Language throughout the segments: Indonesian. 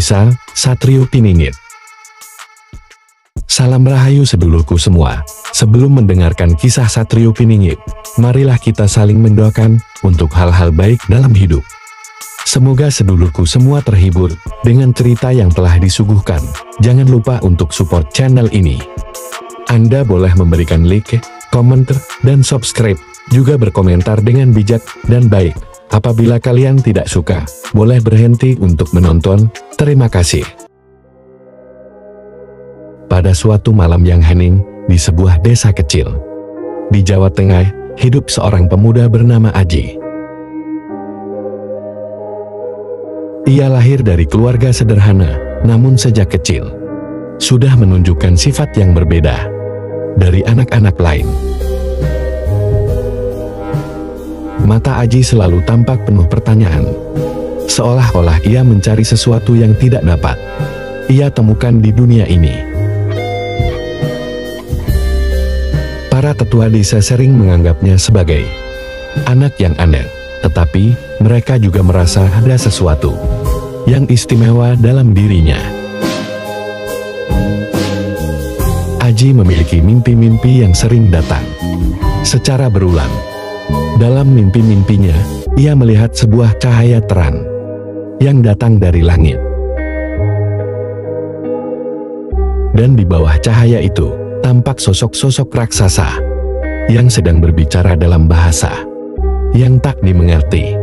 Kisah Satrio Piningit. Salam rahayu sedulurku semua. Sebelum mendengarkan kisah Satrio Piningit, marilah kita saling mendoakan untuk hal-hal baik dalam hidup. Semoga sedulurku semua terhibur dengan cerita yang telah disuguhkan. Jangan lupa untuk support channel ini. Anda boleh memberikan like, komentar, dan subscribe, juga berkomentar dengan bijak dan baik. Apabila kalian tidak suka, boleh berhenti untuk menonton. Terima kasih. Pada suatu malam yang hening, di sebuah desa kecil di Jawa Tengah, hidup seorang pemuda bernama Aji. Ia lahir dari keluarga sederhana, namun sejak kecil sudah menunjukkan sifat yang berbeda dari anak-anak lain. Mata Aji selalu tampak penuh pertanyaan, seolah-olah ia mencari sesuatu yang tidak dapat ia temukan di dunia ini. Para tetua desa sering menganggapnya sebagai anak yang aneh, tetapi mereka juga merasa ada sesuatu yang istimewa dalam dirinya. Aji memiliki mimpi-mimpi yang sering datang secara berulang. Dalam mimpi-mimpinya, ia melihat sebuah cahaya terang yang datang dari langit. Dan di bawah cahaya itu, tampak sosok-sosok raksasa yang sedang berbicara dalam bahasa yang tak dimengerti.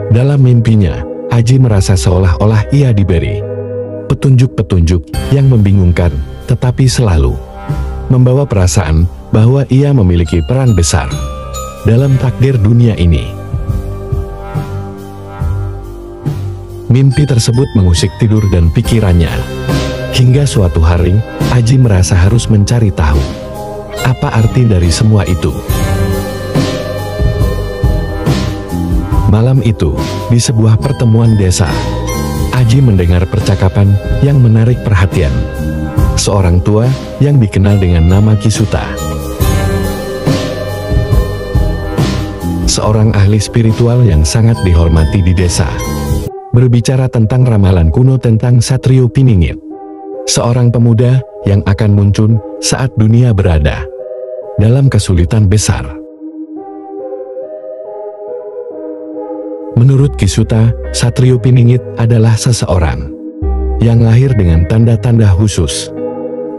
Dalam mimpinya, Aji merasa seolah-olah ia diberi petunjuk-petunjuk yang membingungkan, tetapi selalu membawa perasaan bahwa ia memiliki peran besar dalam takdir dunia ini. Mimpi tersebut mengusik tidur dan pikirannya. Hingga suatu hari, Aji merasa harus mencari tahu apa arti dari semua itu. Malam itu, di sebuah pertemuan desa, Aji mendengar percakapan yang menarik perhatian seorang tua yang dikenal dengan nama Kisuta. Seorang ahli spiritual yang sangat dihormati di desa, berbicara tentang ramalan kuno tentang Satrio Piningit, seorang pemuda yang akan muncul saat dunia berada dalam kesulitan besar. Menurut Kisuta, Satrio Piningit adalah seseorang yang lahir dengan tanda-tanda khusus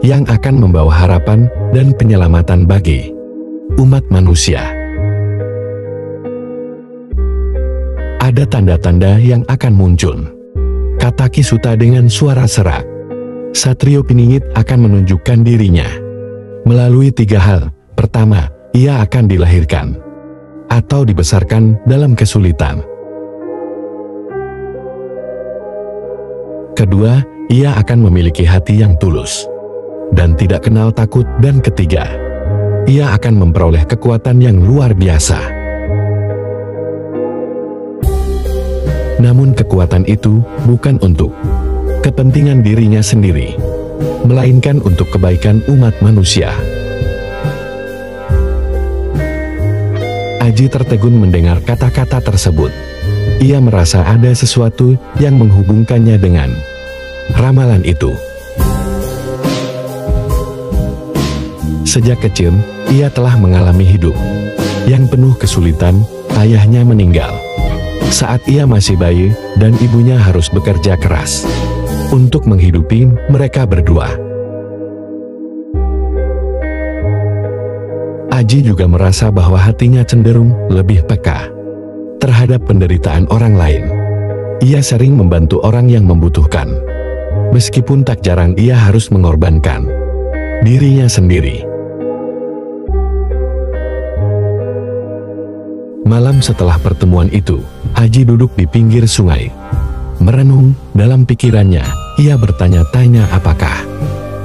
yang akan membawa harapan dan penyelamatan bagi umat manusia. Ada tanda-tanda yang akan muncul, kata Kisuta dengan suara serak. Satrio Piningit akan menunjukkan dirinya melalui 3 hal. Pertama, ia akan dilahirkan atau dibesarkan dalam kesulitan. Kedua, ia akan memiliki hati yang tulus dan tidak kenal takut. Dan ketiga, ia akan memperoleh kekuatan yang luar biasa. Namun kekuatan itu bukan untuk kepentingan dirinya sendiri, melainkan untuk kebaikan umat manusia. Aji tertegun mendengar kata-kata tersebut. Ia merasa ada sesuatu yang menghubungkannya dengan ramalan itu. Sejak kecil, ia telah mengalami hidup yang penuh kesulitan. Ayahnya meninggal saat ia masih bayi, dan ibunya harus bekerja keras untuk menghidupi mereka berdua. Aji juga merasa bahwa hatinya cenderung lebih peka terhadap penderitaan orang lain. Ia sering membantu orang yang membutuhkan, meskipun tak jarang ia harus mengorbankan dirinya sendiri. Malam setelah pertemuan itu, Aji duduk di pinggir sungai, merenung. Dalam pikirannya, ia bertanya-tanya apakah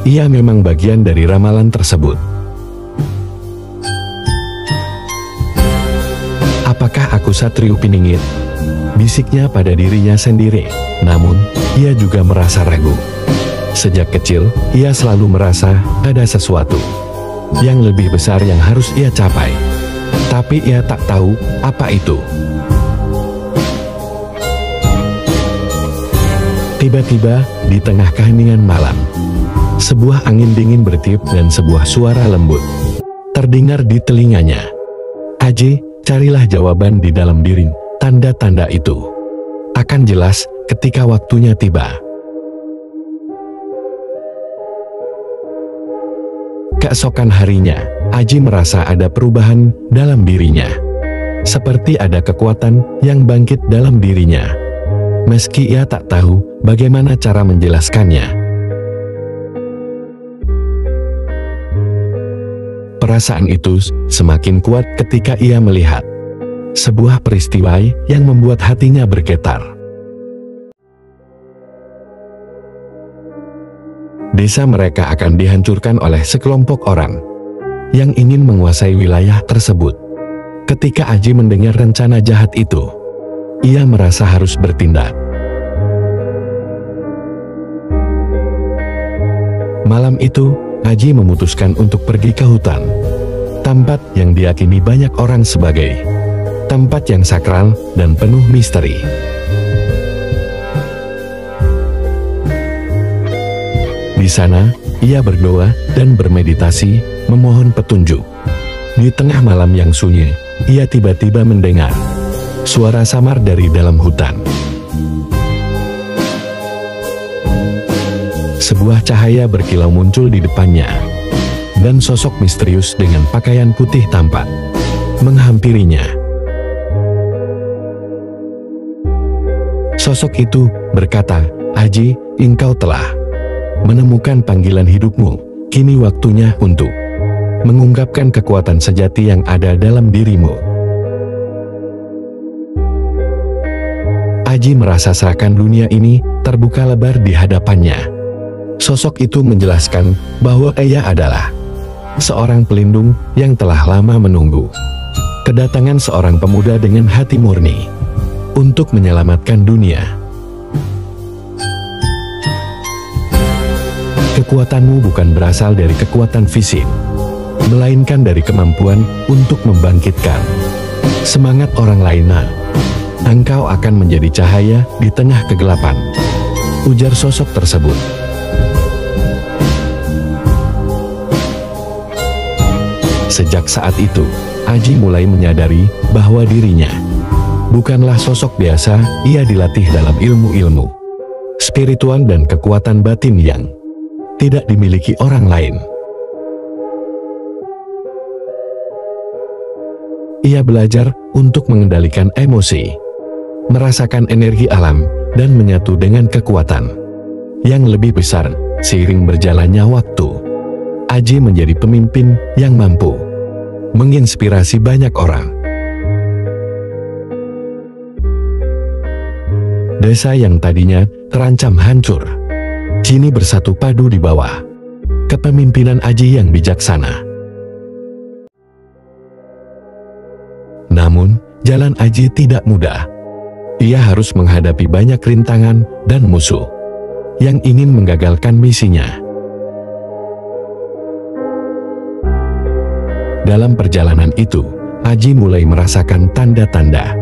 ia memang bagian dari ramalan tersebut. Apakah aku Satrio Piningit? Bisiknya pada dirinya sendiri. Namun, ia juga merasa ragu. Sejak kecil, ia selalu merasa ada sesuatu yang lebih besar yang harus ia capai. Tapi ia tak tahu apa itu. Tiba-tiba, di tengah keheningan malam, sebuah angin dingin bertiup dan sebuah suara lembut terdengar di telinganya. Aji, carilah jawaban di dalam diri. Tanda-tanda itu akan jelas ketika waktunya tiba. Keesokan harinya, Aji merasa ada perubahan dalam dirinya. Seperti ada kekuatan yang bangkit dalam dirinya. Meski ia tak tahu bagaimana cara menjelaskannya. Perasaan itu semakin kuat ketika ia melihat sebuah peristiwa yang membuat hatinya bergetar. Desa mereka akan dihancurkan oleh sekelompok orang yang ingin menguasai wilayah tersebut. Ketika Aji mendengar rencana jahat itu, ia merasa harus bertindak. Malam itu, Aji memutuskan untuk pergi ke hutan, tempat yang diyakini banyak orang sebagai tempat yang sakral dan penuh misteri. Di sana, ia berdoa dan bermeditasi, memohon petunjuk. Di tengah malam yang sunyi, ia tiba-tiba mendengar suara samar dari dalam hutan. Sebuah cahaya berkilau muncul di depannya, dan sosok misterius dengan pakaian putih tampak menghampirinya. Sosok itu berkata, "Aji, engkau telah menemukan panggilan hidupmu. Kini waktunya untuk mengungkapkan kekuatan sejati yang ada dalam dirimu." Aji merasa seakan dunia ini terbuka lebar di hadapannya. Sosok itu menjelaskan bahwa ia adalah seorang pelindung yang telah lama menunggu kedatangan seorang pemuda dengan hati murni untuk menyelamatkan dunia. Kekuatanmu bukan berasal dari kekuatan fisik, melainkan dari kemampuan untuk membangkitkan semangat orang lain. Engkau akan menjadi cahaya di tengah kegelapan, ujar sosok tersebut. Sejak saat itu, Aji mulai menyadari bahwa dirinya bukanlah sosok biasa. Ia dilatih dalam ilmu-ilmu spiritual dan kekuatan batin yang tidak dimiliki orang lain. Ia belajar untuk mengendalikan emosi, merasakan energi alam, dan menyatu dengan kekuatan yang lebih besar. Seiring berjalannya waktu, Aji menjadi pemimpin yang mampu menginspirasi banyak orang. Desa yang tadinya terancam hancur, kini bersatu padu di bawah kepemimpinan Aji yang bijaksana. Namun, jalan Aji tidak mudah. Ia harus menghadapi banyak rintangan dan musuh yang ingin menggagalkan misinya. Dalam perjalanan itu, Aji mulai merasakan tanda-tanda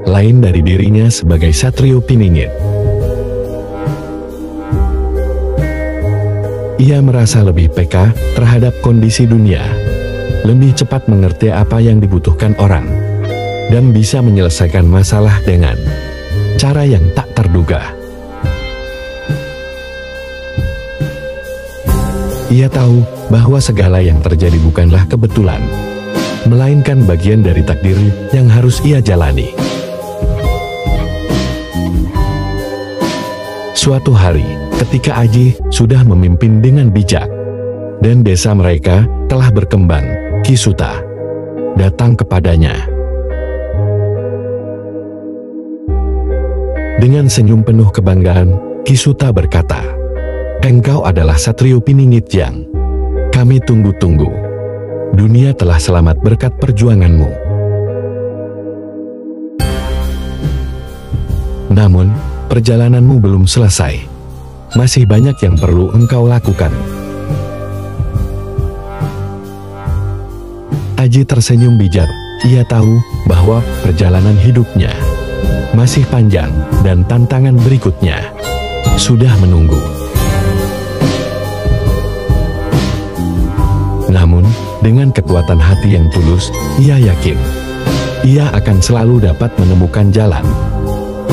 lain dari dirinya sebagai Satrio Piningit. Ia merasa lebih peka terhadap kondisi dunia, lebih cepat mengerti apa yang dibutuhkan orang, dan bisa menyelesaikan masalah dengan cara yang tak terduga. Ia tahu bahwa segala yang terjadi bukanlah kebetulan, melainkan bagian dari takdir yang harus ia jalani. Suatu hari, ketika Aji sudah memimpin dengan bijak, dan desa mereka telah berkembang, Ki Suta datang kepadanya. Dengan senyum penuh kebanggaan, Ki Suta berkata, "Engkau adalah Satrio Piningit yang kami tunggu-tunggu. Dunia telah selamat berkat perjuanganmu. Namun, perjalananmu belum selesai. Masih banyak yang perlu engkau lakukan." Aji tersenyum bijak. Ia tahu bahwa perjalanan hidupnya masih panjang dan tantangan berikutnya sudah menunggu. Namun, dengan kekuatan hati yang tulus, ia yakin ia akan selalu dapat menemukan jalan,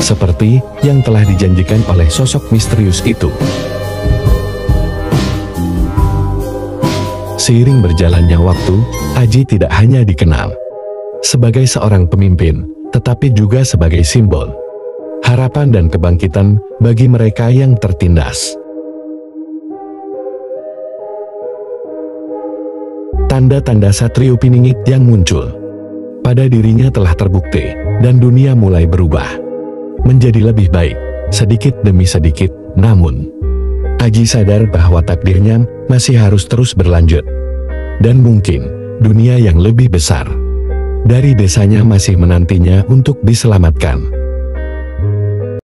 seperti yang telah dijanjikan oleh sosok misterius itu. Seiring berjalannya waktu, Aji tidak hanya dikenal sebagai seorang pemimpin, tetapi juga sebagai simbol harapan dan kebangkitan bagi mereka yang tertindas. Tanda-tanda Satrio Piningit yang muncul pada dirinya telah terbukti, dan dunia mulai berubah menjadi lebih baik, sedikit demi sedikit. Namun, Aji sadar bahwa takdirnya masih harus terus berlanjut, dan mungkin dunia yang lebih besar dari desanya masih menantinya untuk diselamatkan.